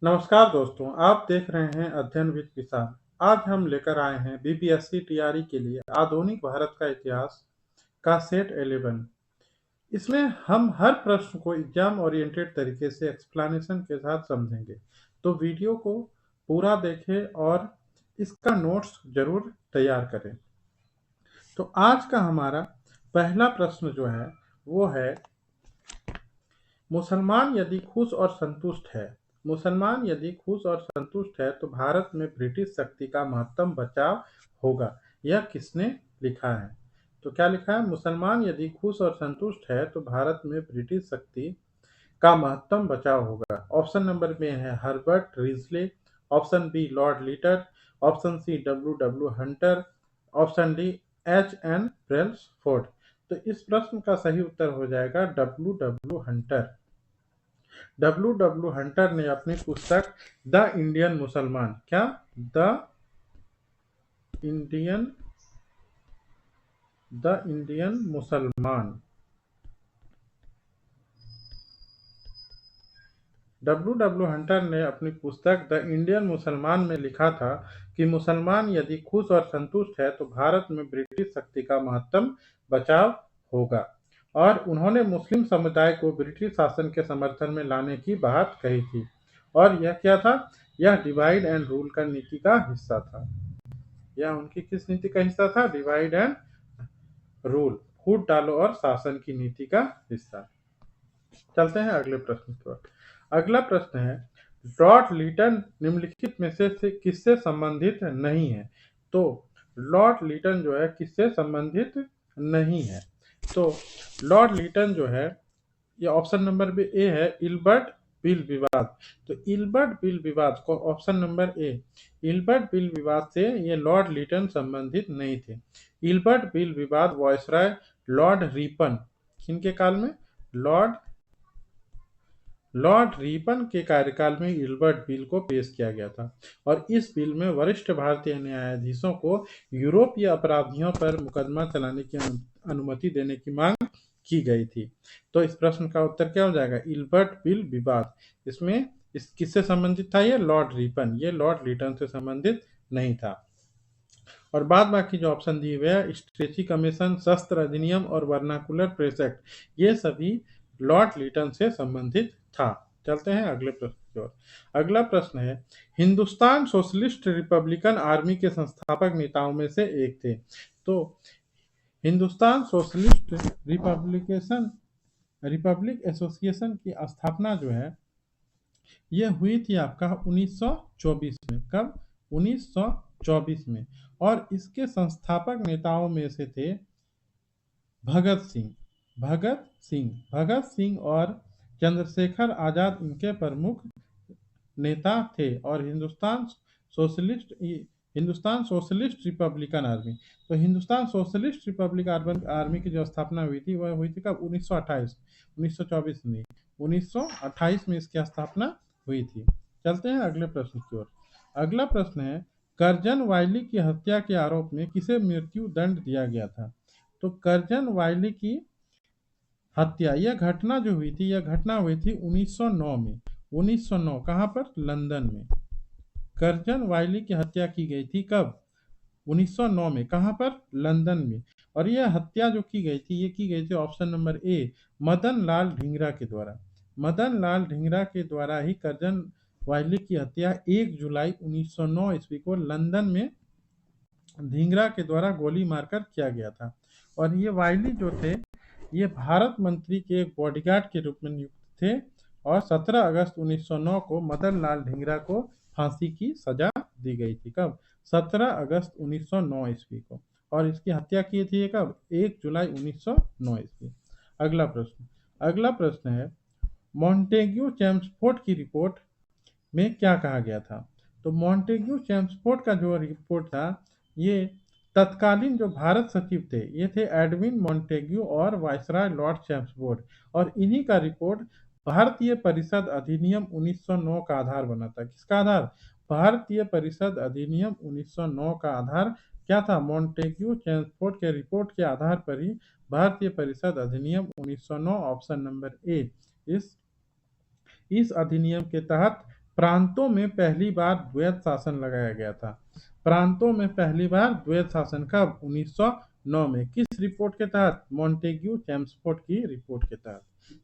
नमस्कार दोस्तों, आप देख रहे हैं अध्ययन विद विशाल। आज हम लेकर आए हैं बीपीएससी टीआरई के लिए आधुनिक भारत का इतिहास का सेट 11। इसमें हम हर प्रश्न को एग्जाम ओरिएंटेड तरीके से एक्सप्लेनेशन के साथ समझेंगे। तो वीडियो को पूरा देखें और इसका नोट्स जरूर तैयार करें। तो आज का हमारा पहला प्रश्न जो है वो है, मुसलमान यदि खुश और संतुष्ट है मुसलमान यदि खुश और संतुष्ट है तो भारत में ब्रिटिश शक्ति का महत्तम बचाव होगा। यह किसने लिखा है? तो क्या लिखा है? मुसलमान यदि खुश और संतुष्ट है तो भारत में ब्रिटिश शक्ति का महत्तम बचाव होगा। ऑप्शन नंबर में है Herbert Risley, option B Lord Lytton, option C W W Hunter, option D H N Brailsford. तो इस प्रश्न का सही उत्तर हो जाएगा W W Hunter. W W Hunter ने अपनी पुस्तक the Indian Musalman the Indian Musalman W W Hunter ने अपनी पुस्तक द इंडियन मुसलमान में लिखा था कि मुसलमान यदि खुश और संतुष्ट है तो भारत में ब्रिटिश शक्ति का महत्तम बचाव होगा। और उन्होंने मुस्लिम समुदाय को ब्रिटिश शासन के समर्थन में लाने की बात कही थी। और यह क्या था? यह डिवाइड एंड रूल का नीति का हिस्सा था। यह उनकी किस नीति का हिस्सा था? डिवाइड एंड रूल, फूट डालो और शासन की नीति का हिस्सा। चलते हैं अगले प्रश्न की ओर। अगला प्रश्न है, लॉर्ड लीटन निम्नलिखित में से किससे संबंधित नहीं है? तो लॉर्ड लीटन जो है किससे संबंधित नहीं है? तो लॉर्ड लीटन जो है, ये ऑप्शन नंबर में ए है, इल्बर्ट बिल विवाद। तो इल्बर्ट बिल विवाद को ऑप्शन नंबर ए, इल्बर्ट बिल विवाद से ये लॉर्ड लीटन संबंधित नहीं थे। इल्बर्ट बिल विवाद वॉयसराय लॉर्ड रिपन, किनके काल में? लॉर्ड रिपन के कार्यकाल में इल्बर्ट बिल को पेश किया गया था। और इस बिल में वरिष्ठ भारतीय न्यायाधीशों को यूरोपीय अपराधियों पर मुकदमा चलाने की अनुमति देने की मांग की गई थी। तो इस प्रश्न का उत्तर क्या हो जाएगा? इल्बर्ट बिल विवाद। इसमें किससे संबंधित था? ये लॉर्ड रिपन, ये लॉर्ड लीटन से संबंधित नहीं था। और बाद बाकी जो ऑप्शन दिए हुए हैं, स्ट्रेची कमीशन, शस्त्र अधिनियम और वर्नाकुलर प्रेस एक्ट, ये सभी लॉर्ड लीटन से संबंधित था। चलते हैं अगले प्रश्न की ओर। अगला प्रश्न है, हिंदुस्तान सोशलिस्ट रिपब्लिकन आर्मी के संस्थापक नेताओं में से एक थे। तो हिंदुस्तान सोशलिस्ट रिपब्लिक एसोसिएशन की स्थापना जो है ये हुई थी आपका 1924 में। कब? 1924 में। और इसके संस्थापक नेताओं में से थे भगत सिंह और चंद्रशेखर आजाद इनके प्रमुख नेता थे। और हिंदुस्तान सोशलिस्ट रिपब्लिकन आर्मी, तो हिंदुस्तान सोशलिस्ट रिपब्लिकन आर्मी की जो स्थापना हुई थी वह हुई थी कब? 1928, 1924 नहीं, 1928 में इसकी स्थापना हुई थी। चलते हैं अगले प्रश्न की ओर। अगला प्रश्न है, कर्जन वाइली की हत्या के आरोप में किसे मृत्यु दंड दिया गया था? तो कर्जन वाइली की हत्या, यह घटना जो हुई थी, यह घटना हुई थी 1909 में। 1909 कहाँ पर? लंदन में। कर्जन वाइली की हत्या की गई थी कब? 1909 में। कहाँ पर? लंदन में। और यह हत्या जो की गई थी, ये की गई थी ऑप्शन नंबर ए, मदन लाल ढींगरा के द्वारा। मदन लाल ढींगरा के द्वारा ही कर्जन वाइली की हत्या 1 जुलाई 1909 ईस्वी को लंदन में ढींगरा के द्वारा गोली मारकर किया गया था। और ये वाइली जो थे, ये भारत मंत्री के एक बॉडीगार्ड के रूप में नियुक्त थे। और 17 अगस्त 1909 को मदन लाल ढींगरा को फांसी की सजा दी गई थी। कब? 17 अगस्त 1909 ईस्वी को। और इसकी हत्या की थी कब? 1 जुलाई 1909 ईस्वी। अगला प्रश्न है, मॉन्टेग्यू चेम्सफोर्ड की रिपोर्ट में क्या कहा गया था? तो मॉन्टेग्यू चेम्सफोर्ड का जो रिपोर्ट था, ये तत्कालीन जो भारत सचिव थे, ये थे एडविन मॉन्टेग्यू और वायसराय लॉर्ड चेम्सफोर्ड। और इन्हीं का रिपोर्ट भारतीय परिषद अधिनियम 1909 का आधार बना था। किसका आधार? भारतीय परिषद अधिनियम 1909 का आधार क्या था? मॉन्टेग्यू चेम्सफोर्ड के रिपोर्ट के आधार पर ही भारतीय परिषद अधिनियम 1909, ऑप्शन नंबर ए। इस अधिनियम के तहत प्रांतों में पहली बार द्वैत शासन लगाया गया था? प्रांतों में पहली बार द्वैत शासन कब? 1909 में। किस रिपोर्ट के तहत? मॉन्टेग्यू चैम्सफोर्ड की रिपोर्ट के तहत।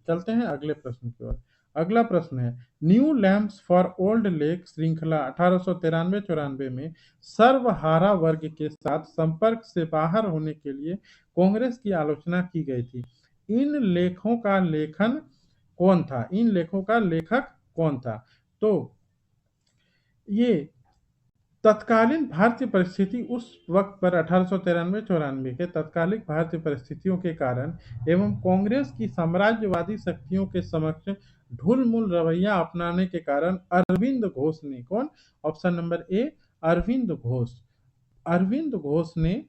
चलते हैं अगले प्रश्न की ओर। अगला प्रश्न है, new lamps for old lake श्रृंखला 1893-94 में सर्वहारा वर्ग के साथ संपर्क से बाहर होने के लिए कांग्रेस की आलोचना की गई थी। इन लेखों का लेखन कौन था? इन लेखों का लेखक कौन था? तो ये तत्कालीन भारतीय परिस्थिति उस वक्त पर 1893-94 के तत्कालिक भारतीय परिस्थितियों के कारण एवं कांग्रेस की साम्राज्यवादी शक्तियों के समक्ष ढुलमुल रवैया अपनाने के कारण अरविंद घोष ने, कौन? Option number A, Arvind Ghosh. Arvind Ghosh ने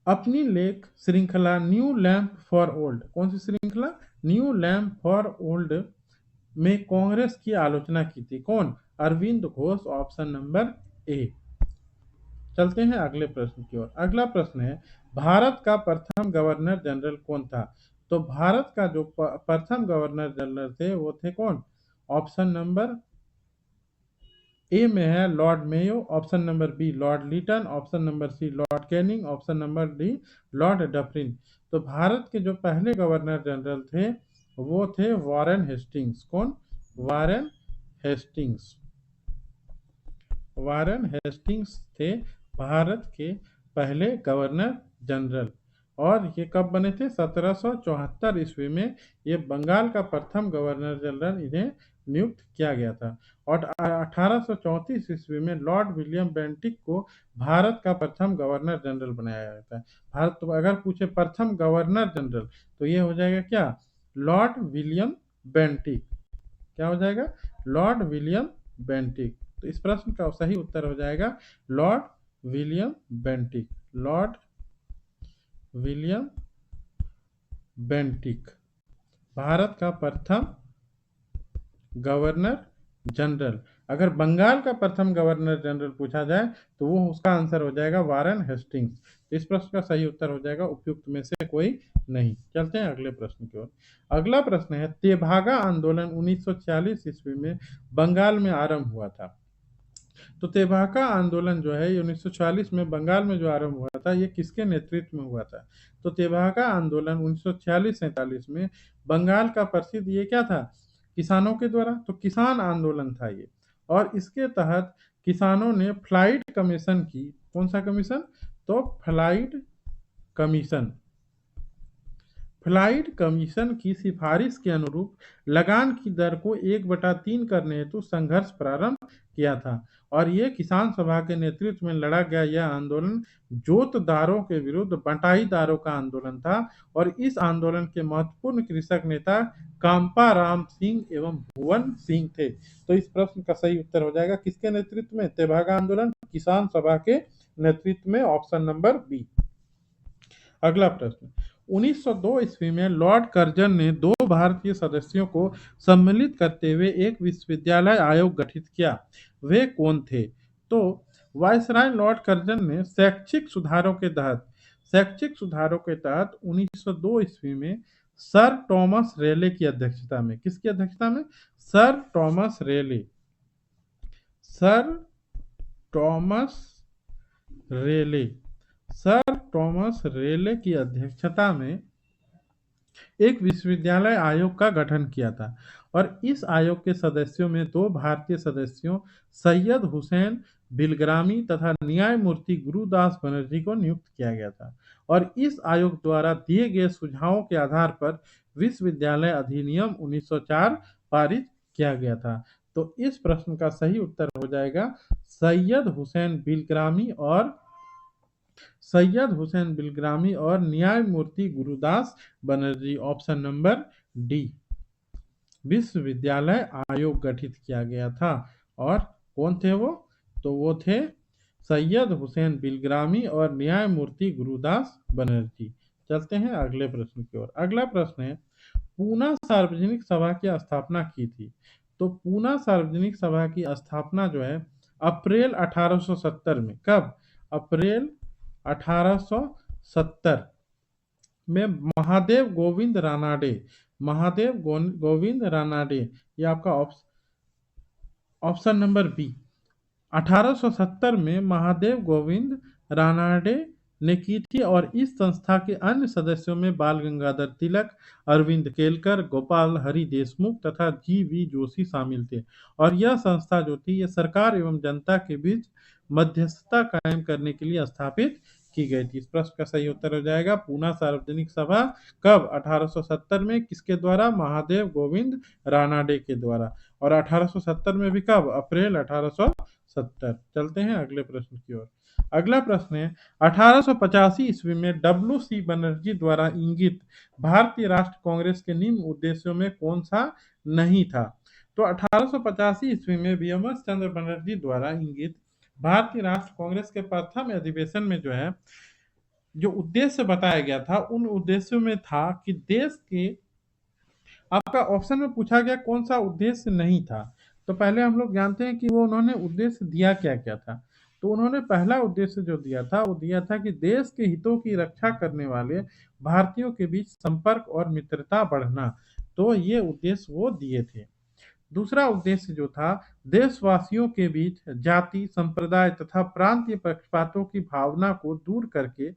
अपनी लेख श्रृंखला न्यू लैम्प फॉर ओल्ड, कौन सी श्रृंखला? न्यू लैम्प फॉर ओल्ड में कांग्रेस की आलोचना की थी। कौन? Arvind Ghosh, option number A. चलते हैं अगले प्रश्न की ओर। अगला प्रश्न है, भारत का प्रथम गवर्नर जनरल कौन था? तो भारत का जो प्रथम गवर्नर जनरल थे वो थे कौन? ऑप्शन नंबर ए में है Lord Mayo, option number B Lord Lytton, option number C Lord Canning, option number D Lord Dufferin. तो भारत के जो पहले गवर्नर जनरल थे वो थे वॉरेन हेस्टिंग्स। कौन? Warren Hastings. वॉरेन हेस्टिंग्स थे भारत के पहले गवर्नर जनरल। और ये कब बने थे? 1774 ईस्वी में ये बंगाल का प्रथम गवर्नर जनरल इन्हें नियुक्त किया गया था। और 1834 ईस्वी में लॉर्ड विलियम बेंटिक को भारत का प्रथम गवर्नर जनरल बनाया गया था। भारत तो अगर पूछे प्रथम गवर्नर जनरल तो ये हो जाएगा क्या? Lord William Bentinck. क्या हो जाएगा? Lord William Bentinck. तो इस प्रश्न का सही उत्तर हो जाएगा Lord William Bentinck. Lord William Bentinck Bharat का प्रथम गवर्नर जनरल। अगर बंगाल का प्रथम गवर्नर जनरल पूछा जाए तो वो उसका आंसर हो जाएगा वॉरेन हेस्टिंग्स। इस प्रश्न का सही उत्तर हो जाएगा उपयुक्त में से कोई नहीं। चलते हैं अगले प्रश्न की ओर। अगला प्रश्न है, तेभागा आंदोलन 1946 ईस्वी में बंगाल में आरंभ हुआ था। तो तेभागा आंदोलन जो है 1946 में बंगाल में जो आरंभ हुआ था ये किसके नेतृत्व में हुआ था? तो तेभागा आंदोलन 1946-47 में बंगाल का प्रसिद्ध ये क्या था? किसानों के द्वारा। तो किसान आंदोलन था ये। और इसके तहत किसानों ने फ्लाइट कमीशन की। कौन सा कमीशन? तो फ्लाइट कमीशन। फ्लाइट कमीशन की सिफारिश के अनुरूप लगान की दर को 1/3 करने हेतु संघर्ष प्रारंभ किया था। और ये किसान सभा के नेतृत्व में लड़ा गया यह आंदोलन जोतदारों के विरुद्ध बंटाईदारों का आंदोलन था। और इस आंदोलन के महत्वपूर्ण कृषक नेता कांपा राम सिंह एवं भुवन सिंह थे। तो इस प्रश्न का सही उत्तर हो जाएगा किसके नेतृत्व में? तेभागा आंदोलन किसान सभा के नेतृत्व में, ऑप्शन नंबर बी। अगला प्रश्न, 1902 ईस्वी में लॉर्ड कर्जन ने 2 भारतीय सदस्यों को सम्मिलित करते हुए एक विश्वविद्यालय आयोग गठित किया। वे कौन थे? तो वायसराय लॉर्ड कर्जन ने शैक्षिक सुधारों के तहत 1902 ईस्वी में सर टॉमस रेले की अध्यक्षता में, किसकी अध्यक्षता में? सर टॉमस रेले। सर टॉमस रेले। सर टॉमस रेले की अध्यक्षता में एक विश्वविद्यालय आयोग का गठन किया था। और इस आयोग के सदस्यों में 2 भारतीय सदस्यों सैयद हुसैन बिलग्रामी तथा न्यायमूर्ति गुरुदास बनर्जी को नियुक्त किया गया था। और इस आयोग द्वारा दिए गए सुझावों के आधार पर विश्वविद्यालय अधिनियम 1904 पारित किया गया था। तो इस प्रश्न का सही उत्तर हो जाएगा सैयद हुसैन बिलग्रामी और न्यायमूर्ति Gurudas Banerjee, option number D. विश्वविद्यालय आयोग गठित किया गया था। और कौन थे वो? तो वो थे सैयद हुसैन बिलग्रामी और न्यायमूर्ति गुरुदास बनर्जी। चलते हैं अगले प्रश्न की ओर। अगला प्रश्न है, पूना सार्वजनिक सभा की स्थापना की थी। तो पूना सार्वजनिक सभा की स्थापना जो है अप्रैल 1870 में। कब? अप्रैल 1870 में महादेव गोविंद रानाडे महादेव गोविंद रानाडे, ये आपका ऑप्शन नंबर बी। 1870 में महादेव गोविंद रानाडे ने की थी और इस संस्था के अन्य सदस्यों में बाल गंगाधर तिलक, अरविंद केलकर, गोपाल हरि देशमुख तथा जी.वी. जोशी शामिल थे। और यह संस्था जो थी ये सरकार एवं जनता के बीच मध्यस्थता कायम करने के लिए स्थापित की गई थी। इस प्रश्न का सही उत्तर हो जाएगा पूना सार्वजनिक सभा। कब? 1870 में। किसके द्वारा? महादेव गोविंद रानाडे के द्वारा। और 1870 में भी कब? अप्रैल 1870। चलते हैं अगले प्रश्न की ओर। अगला प्रश्न है 1885 ईस्वी में डब्ल्यू.सी. बनर्जी द्वारा इंगित भारतीय राष्ट्र कांग्रेस के निम्न उद्देश्यों में कौन सा नहीं था? तो 1885 ईस्वी में वीएमएस चंद्र बनर्जी द्वारा इंगित भारतीय राष्ट्र कांग्रेस के प्रथम अधिवेशन में जो है जो उद्देश्य बताया गया था उन उद्देश्यों में था कि देश के, आपका ऑप्शन में पूछा गया कौन सा उद्देश्य नहीं था, तो पहले हम लोग जानते हैं कि वो उन्होंने उद्देश्य दिया क्या क्या था। तो उन्होंने पहला उद्देश्य जो दिया था वो दिया था कि देश के हितों की रक्षा करने वाले भारतीयों के बीच संपर्क और मित्रता बढ़ना। तो ये उद्देश्य वो दिए थे। दूसरा उद्देश्य जो था देशवासियों के बीच जाति, संप्रदाय तथा प्रांतीय पक्षपातों की भावना को दूर करके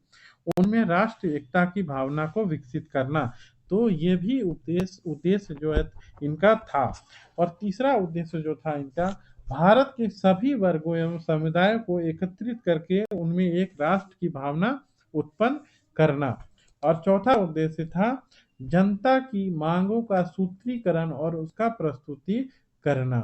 उनमें राष्ट्र एकता की भावना को विकसित करना। तो ये भी उद्देश्य जो है इनका था। और तीसरा उद्देश्य जो था इनका भारत के सभी वर्गों एवं समुदायों को एकत्रित करके उनमें एक राष्ट्र की भावना उत्पन्न करना। और चौथा उद्देश्य था जनता की मांगों का सूत्रीकरण और उसका प्रस्तुति करना।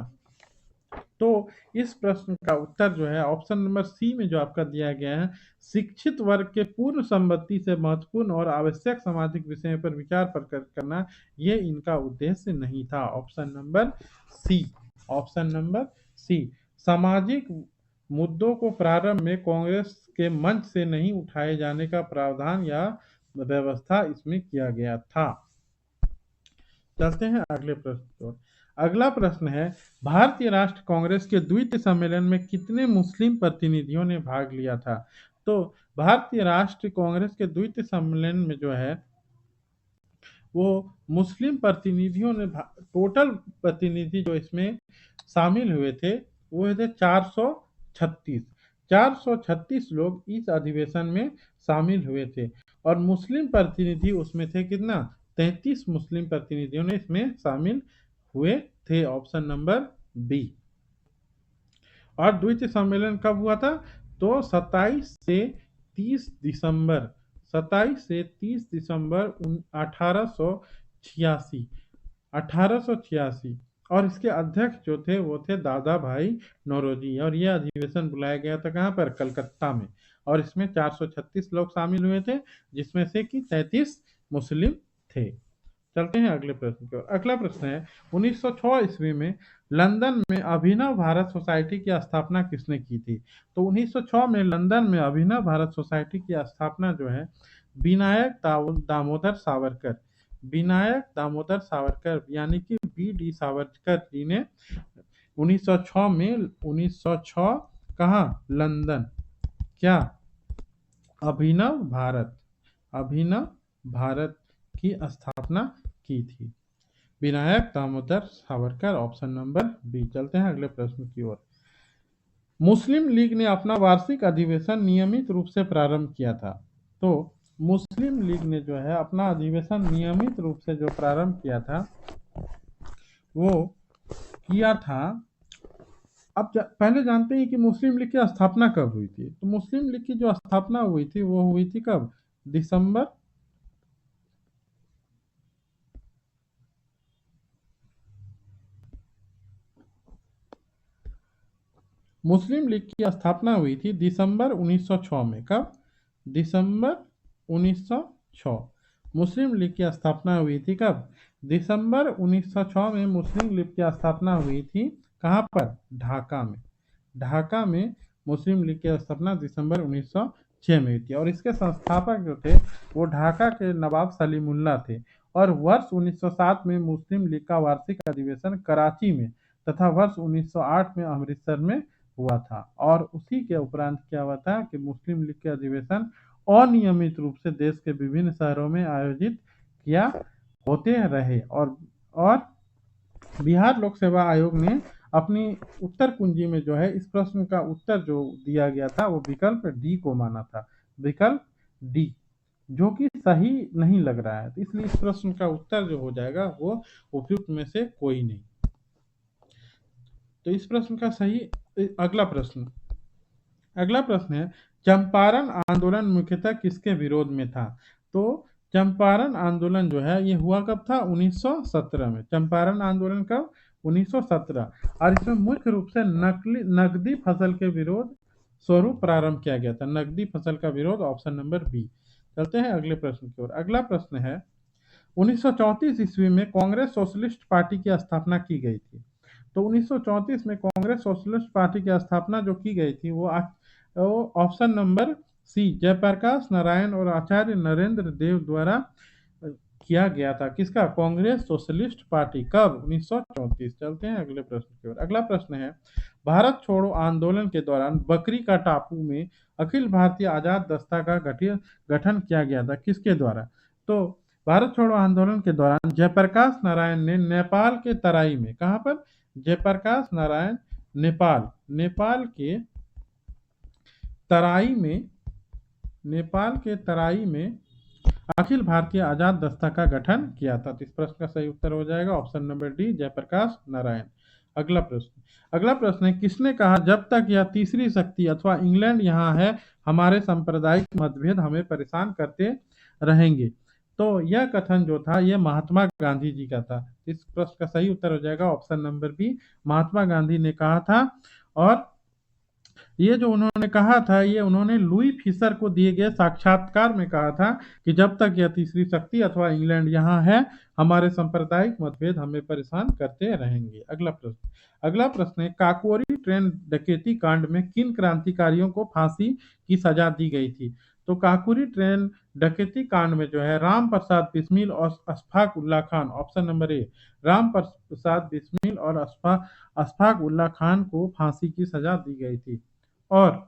तो इस प्रश्न का उत्तर जो है ऑप्शन नंबर सी में जो आपका दिया गया है, शिक्षित वर्ग के पूर्ण संपत्ति से महत्वपूर्ण और आवश्यक सामाजिक विषयों पर विचार प्रकट करना, ये इनका उद्देश्य नहीं था। Option number C. Option number C. सामाजिक मुद्दों को प्रारंभ में कांग्रेस के मंच से नहीं उठाए जाने का प्रावधान या व्यवस्था इसमें किया गया था। चलते हैं अगले प्रश्न की ओर। अगला प्रश्न है भारतीय राष्ट्र कांग्रेस के द्वितीय सम्मेलन में कितने मुस्लिम प्रतिनिधियों ने भाग लिया था? तो भारतीय राष्ट्र कांग्रेस के द्वितीय सम्मेलन में जो है वो मुस्लिम प्रतिनिधियों ने टोटल प्रतिनिधि जो इसमें शामिल हुए थे वो थे 436। 436 लोग इस अधिवेशन में शामिल हुए थे और मुस्लिम प्रतिनिधि उसमें थे कितना? 33 मुस्लिम प्रतिनिधियों ने इसमें शामिल हुए थे। Option number B. और द्वितीय सम्मेलन कब हुआ था? तो 27 से 30 दिसंबर 27 से 30 दिसंबर 1886। 1886। और इसके अध्यक्ष जो थे वो थे दादा भाई नौरोजी। और यह अधिवेशन बुलाया गया था कहाँ पर? कलकत्ता में। और इसमें 436 लोग शामिल हुए थे जिसमें से कि 33 मुस्लिम थे। चलते हैं अगले प्रश्न की ओर। अगला प्रश्न है 1906 ईस्वी में लंदन में अभिनव भारत सोसाइटी की स्थापना किसने की थी? तो 1906 में लंदन में अभिनव भारत सोसाइटी की स्थापना जो है विनायक दामोदर सावरकर, विनायक दामोदर सावरकर यानी कि बी.डी. सावरकर जी ने 1906 में 1906 कहाँ? लंदन। क्या? अभिनव भारत की स्थापना की थी। Vinayak Damodar Savarkar. Option number B. चलते हैं अगले प्रश्न की ओर। मुस्लिम लीग ने अपना वार्षिक अधिवेशन नियमित रूप से प्रारंभ किया था। तो मुस्लिम लीग ने जो है अपना अधिवेशन नियमित रूप से जो प्रारंभ किया था वो किया था। अब पहले जानते हैं कि मुस्लिम लीग की स्थापना कब हुई थी। तो मुस्लिम लीग की जो स्थापना हुई थी वो हुई थी कब? दिसंबर मुस्लिम लीग की स्थापना हुई थी दिसंबर 1906 में। कब? दिसंबर 1906। मुस्लिम लीग की स्थापना हुई थी कब? दिसंबर 1906 में मुस्लिम लीग की स्थापना हुई थी। कहाँ पर? ढाका में। ढाका में मुस्लिम लीग की स्थापना दिसंबर 1906 में हुई थी। और इसके संस्थापक जो थे वो ढाका के नवाब सलीमुल्लाह थे। और वर्ष 1907 में मुस्लिम लीग का वार्षिक अधिवेशन कराची में तथा वर्ष 1908 में अमृतसर में हुआ था। और उसी के उपरांत क्या हुआ था कि मुस्लिम लीग के अधिवेशन अनियमित रूप से देश के विभिन्न शहरों में आयोजित किया होते रहे। और बिहार लोक सेवा आयोग ने अपनी उत्तर कुंजी में जो है इस प्रश्न का उत्तर जो दिया गया था वो विकल्प डी को माना था, विकल्प डी, जो कि सही नहीं लग रहा है। तो इसलिए इस प्रश्न का उत्तर जो हो जाएगा वो उपयुक्त में से कोई नहीं। तो इस प्रश्न का सही अगला प्रश्न है, चंपारण आंदोलन मुख्यतः किसके विरोध में था? तो चंपारण आंदोलन जो है ये हुआ कब था? 1917 में। चंपारण आंदोलन कब? 1917। और इसमें मुख्य रूप से नकदी फसल के विरोध स्वरूप प्रारंभ किया गया था। नकदी फसल का विरोध, ऑप्शन नंबर बी। चलते हैं अगले प्रश्न की ओर। अगला प्रश्न है, 1934 ईस्वी में कांग्रेस सोशलिस्ट पार्टी की स्थापना की गई थी। तो 1934 में कांग्रेस सोशलिस्ट पार्टी की स्थापना जो की गई थी वो option number C, Jayaprakash Narayan और आचार्य नरेंद्र देव द्वारा किया गया था। किसका? Congress Socialist Party. कब? 1934। चलते हैं अगले प्रश्न की ओर। अगला प्रश्न है, भारत छोड़ो आंदोलन के दौरान बकरी का टापू में अखिल भारतीय आजाद दस्ता का गठन किया गया था। किसके द्वारा? तो भारत छोड़ो आंदोलन के दौरान जयप्रकाश नारायण ने नेपाल के तराई में, कहां पर? जयप्रकाश नारायण नेपाल के तराई में, अखिल भारतीय आजाद दस्ता का गठन किया था। तो इस प्रश्न का सही उत्तर हो जाएगा option number D, Jayaprakash Narayan. अगला प्रश्न है, किसने कहा जब तक यह तीसरी शक्ति अथवा इंग्लैंड यहाँ है हमारे सांप्रदायिक मतभेद हमें परेशान करते रहेंगे? तो यह कथन जो था यह महात्मा गांधी जी का था। इस प्रश्न का सही उत्तर हो जाएगा option number B, Mahatma Gandhi ने कहा था। और ये जो उन्होंने कहा था ये उन्होंने लुई फिशर को दिए गए साक्षात्कार में कहा था कि जब तक यह तीसरी शक्ति अथवा इंग्लैंड यहाँ है हमारे सांप्रदायिक मतभेद हमें परेशान करते रहेंगे। अगला प्रश्न है, काकोरी ट्रेन डकैती कांड में किन क्रांतिकारियों को फांसी की सजा दी गई थी? तो काकोरी ट्रेन डकैती कांड में जो है राम प्रसाद बिस्मिल और Ashfaq Ullah Khan, option number A, Ram Prasad Bismil और अशफाक उल्ला खान को फांसी की सजा दी गई थी। और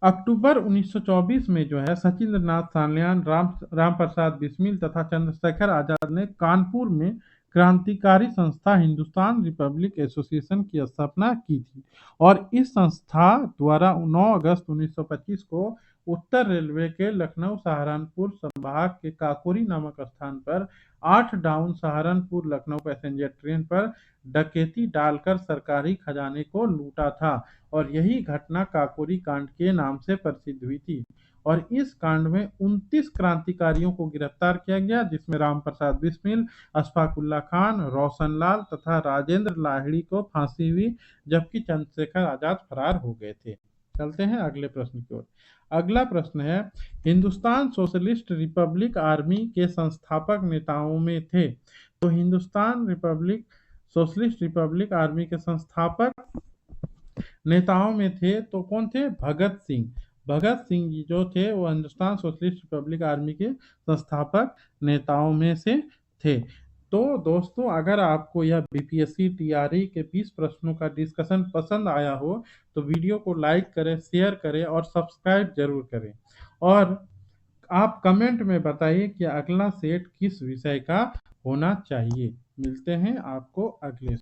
अक्टूबर 1924 में जो है सचिंद्र नाथ सान्याल, राम प्रसाद बिस्मिल तथा चंद्रशेखर आजाद ने कानपुर में क्रांतिकारी संस्था हिंदुस्तान रिपब्लिक एसोसिएशन की स्थापना की थी। और इस संस्था द्वारा 9 अगस्त 1925 को उत्तर रेलवे के लखनऊ सहारनपुर संभाग के काकोरी नामक स्थान पर 8 down Saharanpur Lucknow passenger train पर डकैती डालकर सरकारी खजाने को लूटा था। और यही घटना काकोरी कांड के नाम से प्रसिद्ध हुई थी। और इस कांड में 29 क्रांतिकारियों को गिरफ्तार किया गया, जिसमें राम प्रसाद बिस्मिल, अशफाक उल्ला खान, रोशनलाल तथा राजेंद्र लाहिड़ी को फांसी हुई, जबकि चंद्रशेखर आजाद फरार हो गए थे। चलते हैं अगले प्रश्न की ओर। अगला प्रश्न है, हिंदुस्तान सोशलिस्ट रिपब्लिक आर्मी के संस्थापक नेताओं में थे। तो हिंदुस्तान सोशलिस्ट रिपब्लिक आर्मी के संस्थापक नेताओं में थे तो कौन थे? भगत सिंह जी जो थे वो हिंदुस्तान सोशलिस्ट रिपब्लिक आर्मी के संस्थापक नेताओं में से थे। तो दोस्तों अगर आपको यह बीपीएससी टीआरई के 20 प्रश्नों का डिस्कशन पसंद आया हो तो वीडियो को लाइक करें, शेयर करें और सब्सक्राइब जरूर करें। और आप कमेंट में बताइए कि अगला सेट किस विषय का होना चाहिए। मिलते हैं आपको अगले